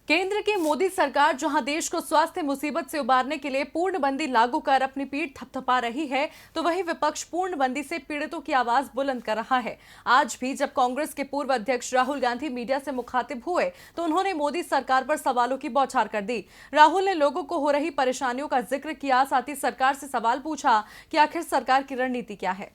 केंद्र की मोदी सरकार जहां देश को स्वास्थ्य मुसीबत से उबारने के लिए पूर्णबंदी लागू कर अपनी पीठ थपथपा रही है, तो वहीं विपक्ष पूर्णबंदी से पीड़ितों की आवाज बुलंद कर रहा है। आज भी जब कांग्रेस के पूर्व अध्यक्ष राहुल गांधी मीडिया से मुखातिब हुए, तो उन्होंने मोदी सरकार पर सवालों की बौछार कर दी। राहुल ने लोगों को हो रही परेशानियों का जिक्र किया, साथ ही सरकार से सवाल पूछा कि आखिर सरकार की रणनीति क्या है।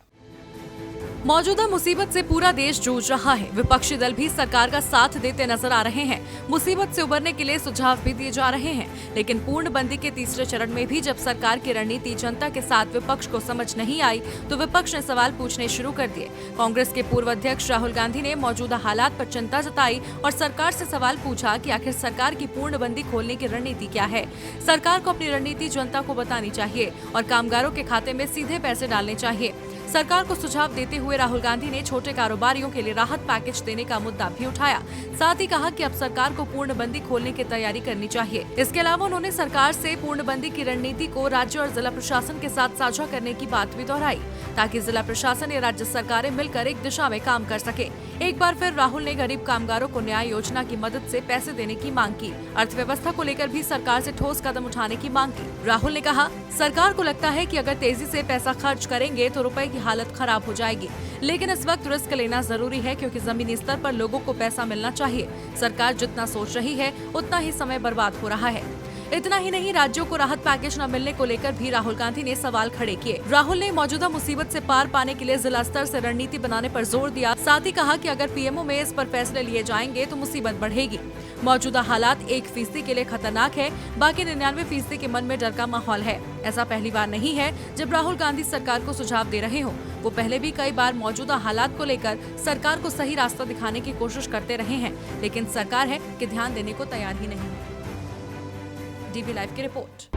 मौजूदा मुसीबत से पूरा देश जूझ रहा है। विपक्षी दल भी सरकार का साथ देते नजर आ रहे हैं। मुसीबत से उबरने के लिए सुझाव भी दिए जा रहे हैं, लेकिन पूर्णबंदी के तीसरे चरण में भी जब सरकार की रणनीति जनता के साथ विपक्ष को समझ नहीं आई, तो विपक्ष ने सवाल पूछने शुरू कर दिए। कांग्रेस के पूर्व अध्यक्ष राहुल गांधी ने मौजूदा हालात पर चिंता जताई और सरकार से सवाल पूछा कि आखिर सरकार की पूर्णबंदी खोलने की रणनीति क्या है। सरकार को अपनी रणनीति जनता को बतानी चाहिए और कामगारों के खाते में सीधे पैसे डालने चाहिए। सरकार को सुझाव देते हुए राहुल गांधी ने छोटे कारोबारियों के लिए राहत पैकेज देने का मुद्दा भी उठाया। साथ ही कहा कि अब सरकार को पूर्णबंदी खोलने की तैयारी करनी चाहिए। इसके अलावा उन्होंने सरकार से पूर्णबंदी की रणनीति को राज्य और जिला प्रशासन के साथ साझा करने की बात भी दोहराई, ताकि जिला प्रशासन या राज्य सरकारें मिलकर एक दिशा में काम कर सके। एक बार फिर राहुल ने गरीब कामगारों को न्याय योजना की मदद से पैसे देने की मांग की। अर्थव्यवस्था को लेकर भी सरकार से ठोस कदम उठाने की मांग की। राहुल ने कहा, सरकार को लगता है कि अगर तेजी से पैसा खर्च करेंगे तो रुपए की हालत खराब हो जाएगी, लेकिन इस वक्त रिस्क लेना जरूरी है, क्योंकि जमीनी स्तर पर लोगों को पैसा मिलना चाहिए। सरकार जितना सोच रही है उतना ही समय बर्बाद हो रहा है। इतना ही नहीं, राज्यों को राहत पैकेज न मिलने को लेकर भी राहुल गांधी ने सवाल खड़े किए। राहुल ने मौजूदा मुसीबत से पार पाने के लिए जिला स्तर से रणनीति बनाने पर जोर दिया। साथ ही कहा कि अगर पीएमओ में इस पर फैसले लिए जाएंगे तो मुसीबत बढ़ेगी। मौजूदा हालात 1% के लिए खतरनाक है, बाकी 99% के मन में डर का माहौल है। ऐसा पहली बार नहीं है जब राहुल गांधी सरकार को सुझाव दे रहे हो। वो पहले भी कई बार मौजूदा हालात को लेकर सरकार को सही रास्ता दिखाने की कोशिश करते रहे हैं, लेकिन सरकार है कि ध्यान देने को तैयार ही नहीं है। डीबी लाइव की रिपोर्ट।